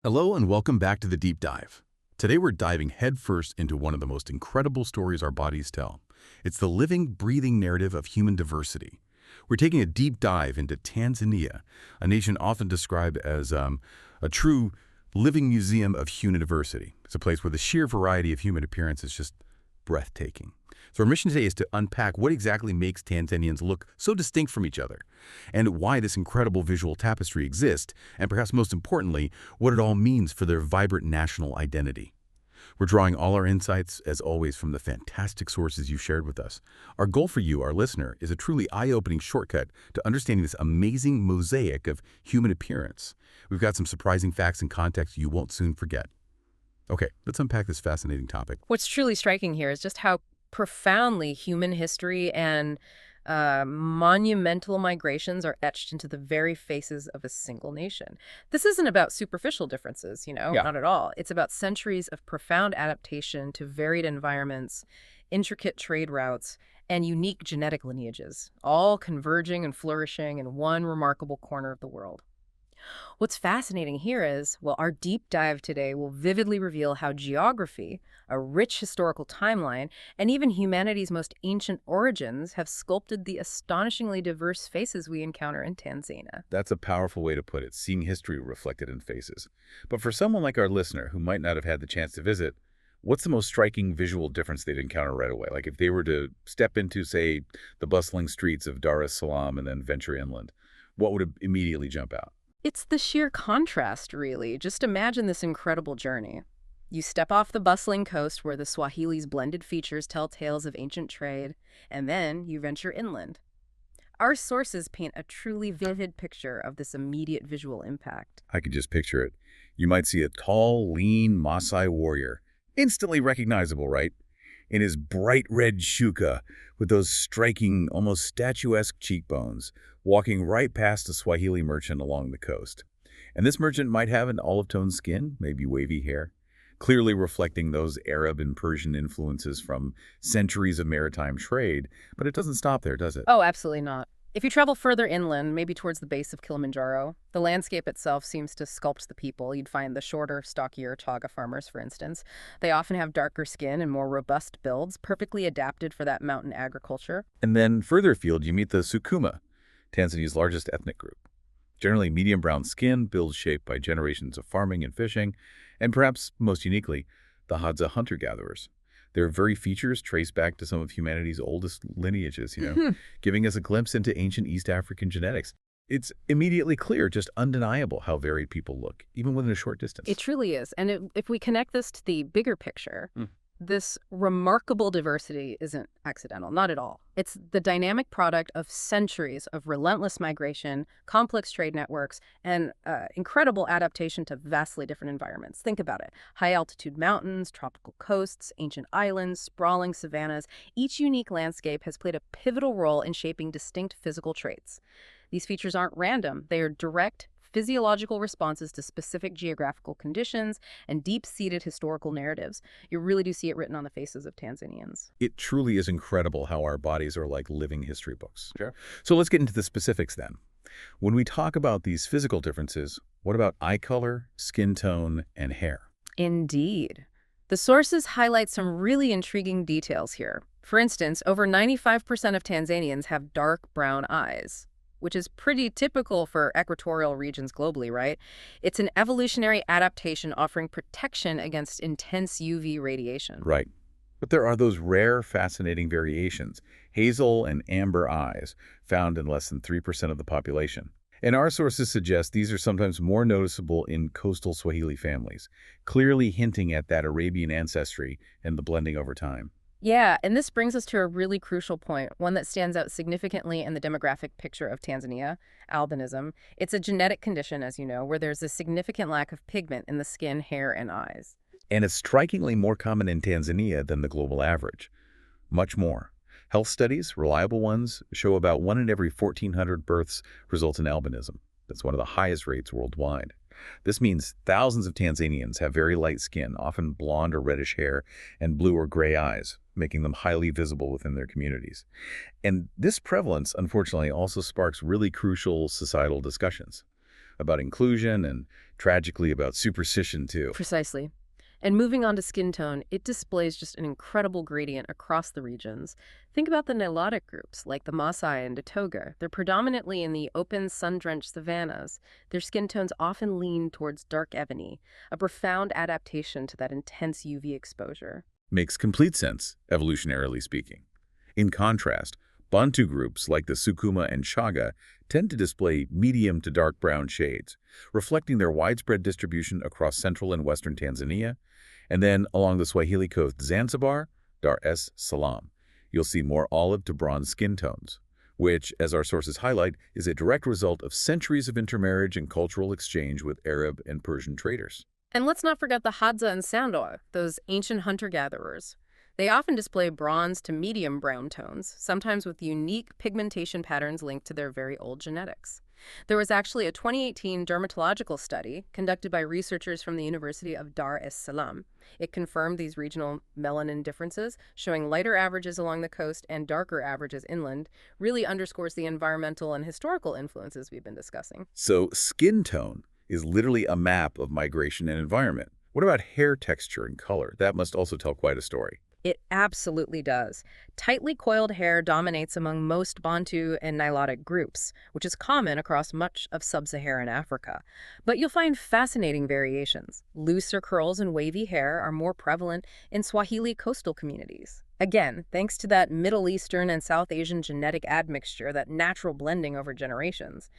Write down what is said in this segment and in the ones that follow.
Hello and welcome back to the Deep Dive. Today we're diving headfirst into one of the most incredible stories our bodies tell. It's the living, breathing narrative of human diversity. We're taking a deep dive into Tanzania, a nation often described as a true living museum of human diversity. It's a place where the sheer variety of human appearance is just breathtaking. So our mission today is to unpack what exactly makes Tanzanians look so distinct from each other, and why this incredible visual tapestry exists, and perhaps most importantly, what it all means for their vibrant national identity. We're drawing all our insights, as always, from the fantastic sources you shared with us. Our goal for you, our listener, is a truly eye-opening shortcut to understanding this amazing mosaic of human appearance. We've got some surprising facts and context you won't soon forget. Okay, let's unpack this fascinating topic. What's truly striking here is just how profoundly human history and monumental migrations are etched into the very faces of a single nation. This isn't about superficial differences, Yeah. not at all. It's about centuries of profound adaptation to varied environments, intricate trade routes, and unique genetic lineages, all converging and flourishing in one remarkable corner of the world. What's fascinating here is, well, our deep dive today will vividly reveal how geography, a rich historical timeline, and even humanity's most ancient origins have sculpted the astonishingly diverse faces we encounter in Tanzania. That's a powerful way to put it, seeing history reflected in faces. But for someone like our listener who might not have had the chance to visit, what's the most striking visual difference they'd encounter right away? Like if they were to step into, say, the bustling streets of Dar es Salaam and then venture inland, what would immediately jump out? It's the sheer contrast, really. Just imagine this incredible journey. You step off the bustling coast where the Swahili's blended features tell tales of ancient trade, and then you venture inland. Our sources paint a truly vivid picture of this immediate visual impact. I could just picture it. You might see a tall, lean Maasai warrior, instantly recognizable, right? In his bright red shuka, with those striking, almost statuesque cheekbones, walking right past a Swahili merchant along the coast. And this merchant might have an olive-toned skin, maybe wavy hair, clearly reflecting those Arab and Persian influences from centuries of maritime trade. But it doesn't stop there, does it? Oh, absolutely not. If you travel further inland, maybe towards the base of Kilimanjaro, the landscape itself seems to sculpt the people. You'd find the shorter, stockier Chaga farmers, for instance. They often have darker skin and more robust builds, perfectly adapted for that mountain agriculture. And then further afield, you meet the Sukuma, Tanzania's largest ethnic group. Generally medium brown skin, builds shaped by generations of farming and fishing, and perhaps most uniquely, the Hadza hunter-gatherers. Their very features trace back to some of humanity's oldest lineages, giving us a glimpse into ancient East African genetics. It's immediately clear, just undeniable how varied people look, even within a short distance. It truly is. And if we connect this to the bigger picture, this remarkable diversity isn't accidental, not at all. It's the dynamic product of centuries of relentless migration, complex trade networks, and incredible adaptation to vastly different environments. Think about it. High-altitude mountains, tropical coasts, ancient islands, sprawling savannas. Each unique landscape has played a pivotal role in shaping distinct physical traits. These features aren't random. They are direct, physiological responses to specific geographical conditions and deep-seated historical narratives. You really do see it written on the faces of Tanzanians. It truly is incredible how our bodies are like living history books. Sure. So let's get into the specifics then. When we talk about these physical differences, what about eye color, skin tone, and hair? Indeed. The sources highlight some really intriguing details here. For instance, over 95% of Tanzanians have dark brown eyes, which is pretty typical for equatorial regions globally, right? It's an evolutionary adaptation offering protection against intense UV radiation. Right. But there are those rare, fascinating variations, hazel and amber eyes, found in less than 3% of the population. And our sources suggest these are sometimes more noticeable in coastal Swahili families, clearly hinting at that Arabian ancestry and the blending over time. Yeah, and this brings us to a really crucial point, one that stands out significantly in the demographic picture of Tanzania, albinism. It's a genetic condition, as you know, where there's a significant lack of pigment in the skin, hair, and eyes. And it's strikingly more common in Tanzania than the global average. Much more. Health studies, reliable ones, show about 1 in every 1,400 births results in albinism. That's one of the highest rates worldwide. This means thousands of Tanzanians have very light skin, often blonde or reddish hair, and blue or gray eyes, making them highly visible within their communities. And this prevalence, unfortunately, also sparks really crucial societal discussions about inclusion and Tragically about superstition, too. Precisely. And moving on to skin tone, it displays just an incredible gradient across the regions. Think about the Nilotic groups, like the Maasai and the Toga. They're predominantly in the open, sun-drenched savannas. Their skin tones often lean towards dark ebony, a profound adaptation to that intense UV exposure. Makes complete sense, evolutionarily speaking. In contrast, Bantu groups like the Sukuma and Chaga tend to display medium to dark brown shades, reflecting their widespread distribution across central and western Tanzania. And then along the Swahili coast, Zanzibar, Dar es Salaam, you'll see more olive to bronze skin tones, which, as our sources highlight, is a direct result of centuries of intermarriage and cultural exchange with Arab and Persian traders. And let's not forget the Hadza and Sandoa, those ancient hunter-gatherers. They often display bronze to medium brown tones, sometimes with unique pigmentation patterns linked to their very old genetics. There was actually a 2018 dermatological study conducted by researchers from the University of Dar es Salaam. It confirmed these regional melanin differences, showing lighter averages along the coast and darker averages inland, really underscores the environmental and historical influences we've been discussing. So skin tone is literally a map of migration and environment. What about hair texture and color? That must also tell quite a story. It absolutely does. Tightly coiled hair dominates among most Bantu and Nilotic groups, which is common across much of sub-Saharan Africa. But you'll find fascinating variations. Looser curls and wavy hair are more prevalent in Swahili coastal communities. Again, thanks to that Middle Eastern and South Asian genetic admixture, that natural blending over generations.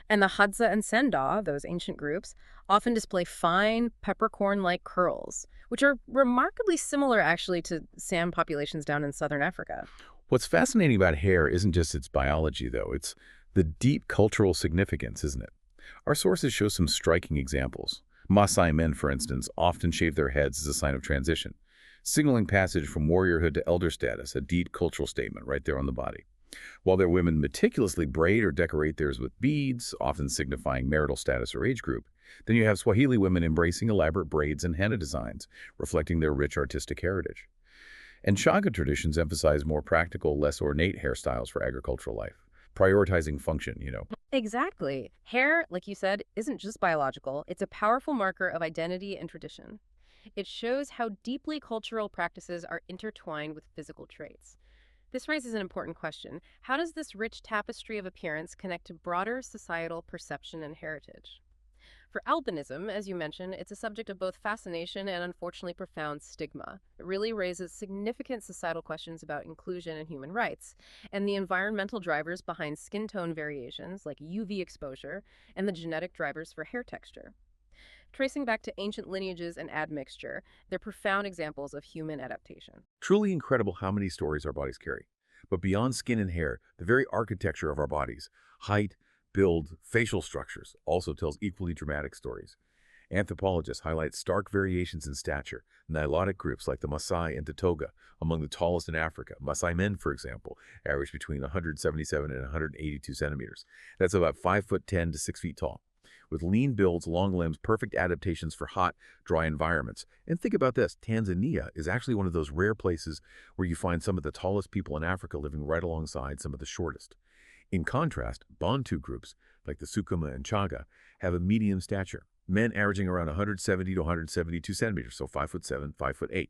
And the Hadza and Senda, those ancient groups, often display fine, peppercorn-like curls, which are remarkably similar, actually, to Sam populations down in southern Africa. What's fascinating about hair isn't just its biology, though. It's the deep cultural significance, isn't it? Our sources show some striking examples. Maasai men, for instance, often shave their heads as a sign of transition, signaling passage from warriorhood to elder status, a deep cultural statement right there on the body. While their women meticulously braid or decorate theirs with beads, often signifying marital status or age group, then you have Swahili women embracing elaborate braids and henna designs, reflecting their rich artistic heritage. And Chaga traditions emphasize more practical, less ornate hairstyles for agricultural life, prioritizing function. Exactly. Hair, like you said, isn't just biological. It's a powerful marker of identity and tradition. It shows how deeply cultural practices are intertwined with physical traits. This raises an important question. How does this rich tapestry of appearance connect to broader societal perception and heritage? For albinism, as you mentioned, it's a subject of both fascination and unfortunately profound stigma. It really raises significant societal questions about inclusion and human rights, and the environmental drivers behind skin tone variations like UV exposure and the genetic drivers for hair texture. Tracing back to ancient lineages and admixture, they're profound examples of human adaptation. Truly incredible how many stories our bodies carry. But beyond skin and hair, the very architecture of our bodies, height, build, facial structures, also tells equally dramatic stories. Anthropologists highlight stark variations in stature. Nilotic groups like the Maasai and the Toga, among the tallest in Africa. Maasai men, for example, average between 177 and 182 centimeters. That's about 5'10" to 6 feet tall. With lean builds, long limbs, perfect adaptations for hot, dry environments. And think about this, Tanzania is actually one of those rare places where you find some of the tallest people in Africa living right alongside some of the shortest. In contrast, Bantu groups, like the Sukuma and Chaga, have a medium stature, men averaging around 170 to 172 centimeters, so 5'7", 5'8".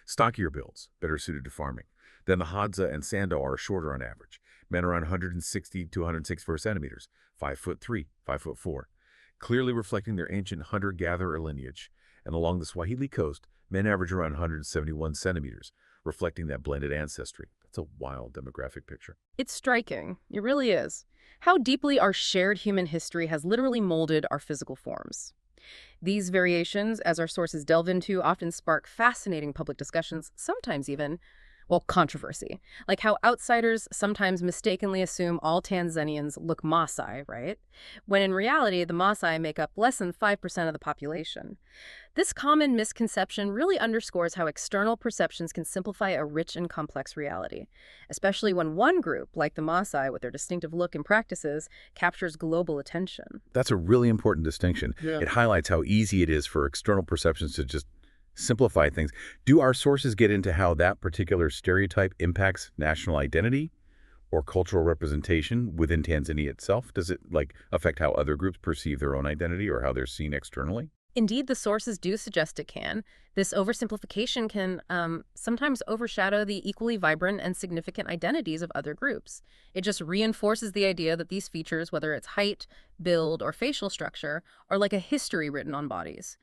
Stockier builds, better suited to farming. Then the Hadza and Sando are shorter on average, men around 160 to 164 centimeters, 5'3", 5'4". Clearly reflecting their ancient hunter-gatherer lineage. And along the Swahili coast, men average around 171 centimeters, reflecting that blended ancestry. That's a wild demographic picture. It's striking. It really is. How deeply our shared human history has literally molded our physical forms. These variations, as our sources delve into, often spark fascinating public discussions, sometimes even, well, controversy. Like how outsiders sometimes mistakenly assume all Tanzanians look Maasai, right? When in reality, the Maasai make up less than 5% of the population. This common misconception really underscores how external perceptions can simplify a rich and complex reality, especially when one group, like the Maasai with their distinctive look and practices, captures global attention. That's a really important distinction. Yeah. It highlights how easy it is for external perceptions to just simplify things. Do our sources get into how that particular stereotype impacts national identity? or cultural representation within Tanzania itself? Does it, like, affect how other groups perceive their own identity or how they're seen externally? Indeed, the sources do suggest it can. This oversimplification can sometimes overshadow the equally vibrant and significant identities of other groups. It just reinforces the idea that these features, whether it's height, build, or facial structure, are like a history written on bodies.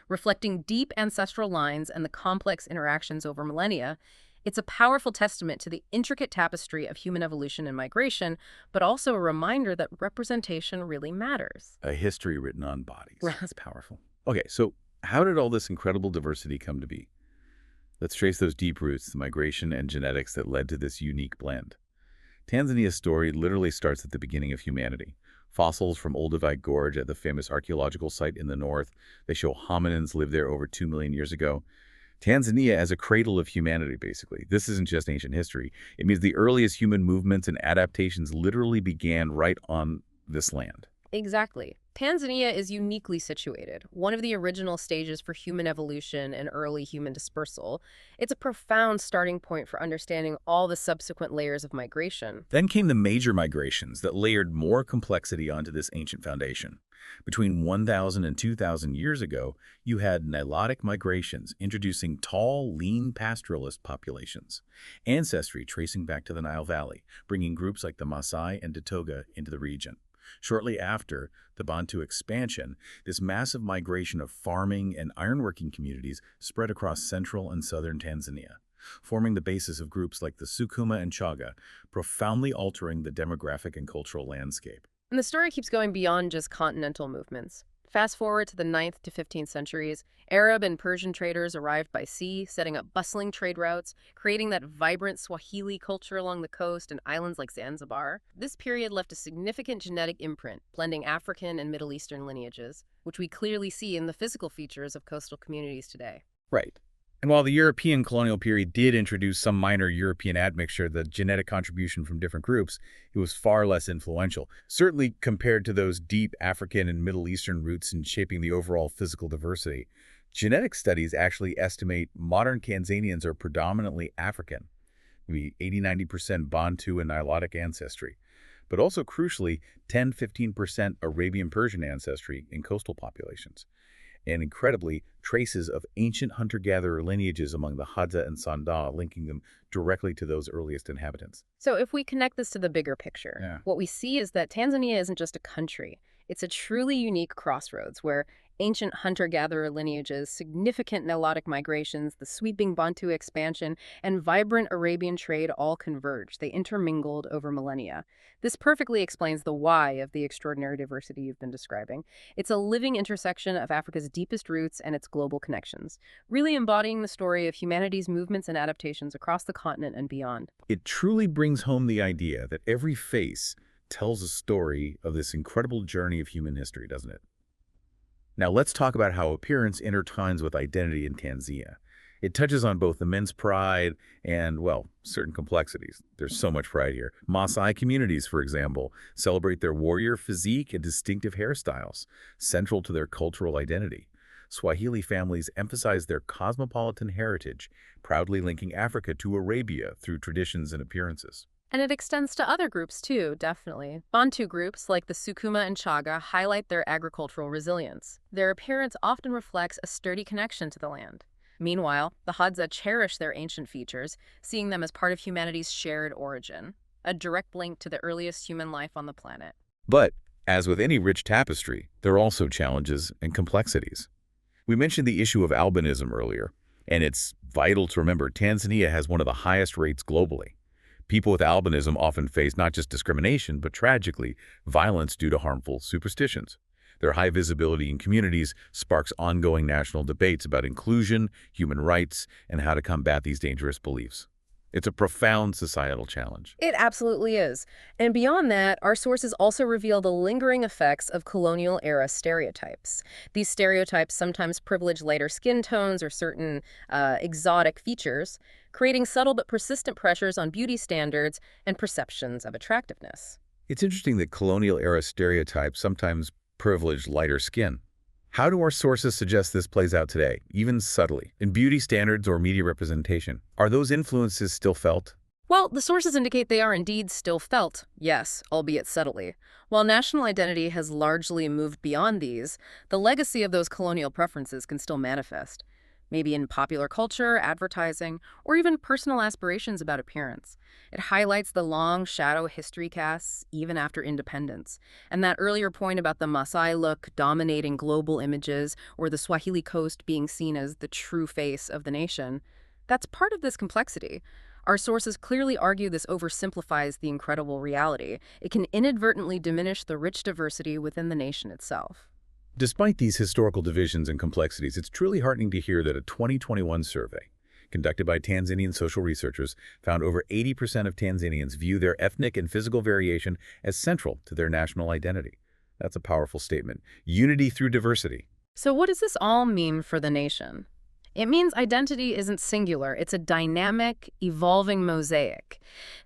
Reflecting deep ancestral lines and the complex interactions over millennia, it's a powerful testament to the intricate tapestry of human evolution and migration, but also a reminder that representation really matters. A history written on bodies. Right. That's powerful. Okay, so how did all this incredible diversity come to be? Let's trace those deep roots, the migration and genetics that led to this unique blend. Tanzania's story literally starts at the beginning of humanity. Fossils from Olduvai Gorge at the famous archaeological site in the north, they show hominins lived there over 2 million years ago. Tanzania as a cradle of humanity, basically. This isn't just ancient history. It means the earliest human movements and adaptations literally began right on this land. Exactly. Tanzania is uniquely situated, one of the original stages for human evolution and early human dispersal. It's a profound starting point for understanding all the subsequent layers of migration. Then came the major migrations that layered more complexity onto this ancient foundation. Between 1,000 and 2,000 years ago, you had Nilotic migrations introducing tall, lean pastoralist populations. Ancestry tracing back to the Nile Valley, bringing groups like the Maasai and Datoga into the region. Shortly after the Bantu expansion, this massive migration of farming and ironworking communities spread across central and southern Tanzania, forming the basis of groups like the Sukuma and Chaga, profoundly altering the demographic and cultural landscape. And the story keeps going beyond just continental movements. Fast forward to the 9th to 15th centuries, Arab and Persian traders arrived by sea, setting up bustling trade routes, creating that vibrant Swahili culture along the coast and islands like Zanzibar. This period left a significant genetic imprint, blending African and Middle Eastern lineages, which we clearly see in the physical features of coastal communities today. Right. And while the European colonial period did introduce some minor European admixture, the genetic contribution from different groups, it was far less influential, certainly compared to those deep African and Middle Eastern roots in shaping the overall physical diversity. Genetic studies actually estimate modern Tanzanians are predominantly African, maybe 80–90% Bantu and Nilotic ancestry, but also crucially 10–15% Arabian Persian ancestry in coastal populations. And incredibly, traces of ancient hunter-gatherer lineages among the Hadza and Sanda, linking them directly to those earliest inhabitants. So if we connect this to the bigger picture, Yeah. what we see is that Tanzania isn't just a country. It's a truly unique crossroads where ancient hunter-gatherer lineages, significant Nilotic migrations, the sweeping Bantu expansion, and vibrant Arabian trade all converged. They intermingled over millennia. This perfectly explains the why of the extraordinary diversity you've been describing. It's a living intersection of Africa's deepest roots and its global connections, really embodying the story of humanity's movements and adaptations across the continent and beyond. It truly brings home the idea that every face tells a story of this incredible journey of human history, doesn't it? Now let's talk about how appearance intertwines with identity in Tanzania. It touches on both immense pride and, well, certain complexities. There's so much pride here. Maasai communities, for example, celebrate their warrior physique and distinctive hairstyles, central to their cultural identity. Swahili families emphasize their cosmopolitan heritage, proudly linking Africa to Arabia through traditions and appearances. And it extends to other groups too, definitely. Bantu groups like the Sukuma and Chaga highlight their agricultural resilience. Their appearance often reflects a sturdy connection to the land. Meanwhile, the Hadza cherish their ancient features, seeing them as part of humanity's shared origin, a direct link to the earliest human life on the planet. But, as with any rich tapestry, there are also challenges and complexities. We mentioned the issue of albinism earlier, and it's vital to remember Tanzania has one of the highest rates globally. People with albinism often face not just discrimination, but tragically, violence due to harmful superstitions. Their high visibility in communities sparks ongoing national debates about inclusion, human rights, and how to combat these dangerous beliefs. It's a profound societal challenge. It absolutely is. And beyond that, our sources also reveal the lingering effects of colonial-era stereotypes. These stereotypes sometimes privilege lighter skin tones or certain exotic features, creating subtle but persistent pressures on beauty standards and perceptions of attractiveness. It's interesting that colonial-era stereotypes sometimes privilege lighter skin. How do our sources suggest this plays out today, even subtly, in beauty standards or media representation? Are those influences still felt? Well, the sources indicate they are indeed still felt, yes, albeit subtly. While national identity has largely moved beyond these, the legacy of those colonial preferences can still manifest. Maybe in popular culture, advertising, or even personal aspirations about appearance. It highlights the long shadow history casts even after independence. And that earlier point about the Maasai look dominating global images or the Swahili coast being seen as the true face of the nation, that's part of this complexity. Our sources clearly argue this oversimplifies the incredible reality. It can inadvertently diminish the rich diversity within the nation itself. Despite these historical divisions and complexities, it's truly heartening to hear that a 2021 survey conducted by Tanzanian social researchers found over 80% of Tanzanians view their ethnic and physical variation as central to their national identity. That's a powerful statement. Unity through diversity. So what does this all mean for the nation? It means identity isn't singular. It's a dynamic, evolving mosaic.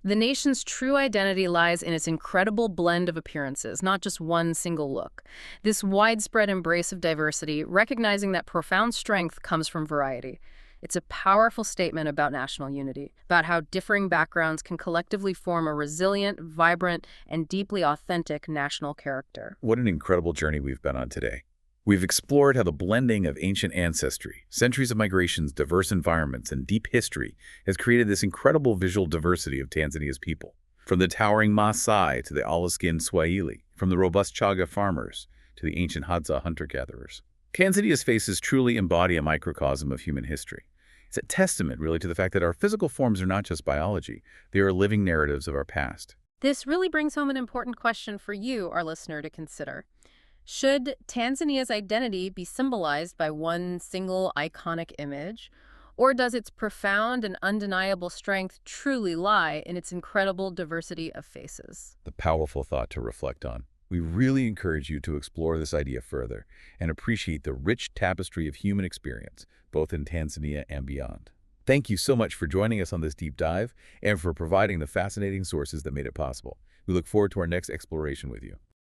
The nation's true identity lies in its incredible blend of appearances, not just one single look. This widespread embrace of diversity, recognizing that profound strength comes from variety. It's a powerful statement about national unity, about how differing backgrounds can collectively form a resilient, vibrant, and deeply authentic national character. What an incredible journey we've been on today. We've explored how the blending of ancient ancestry, centuries of migrations, diverse environments, and deep history has created this incredible visual diversity of Tanzania's people. From the towering Maasai to the olive-skinned Swahili, from the robust Chaga farmers to the ancient Hadza hunter-gatherers. Tanzania's faces truly embody a microcosm of human history. It's a testament, really, to the fact that our physical forms are not just biology. They are living narratives of our past. This really brings home an important question for you, our listener, to consider. Should Tanzania's identity be symbolized by one single iconic image, or does its profound and undeniable strength truly lie in its incredible diversity of faces? The powerful thought to reflect on. We really encourage you to explore this idea further and appreciate the rich tapestry of human experience, both in Tanzania and beyond. Thank you so much for joining us on this deep dive and for providing the fascinating sources that made it possible. We look forward to our next exploration with you.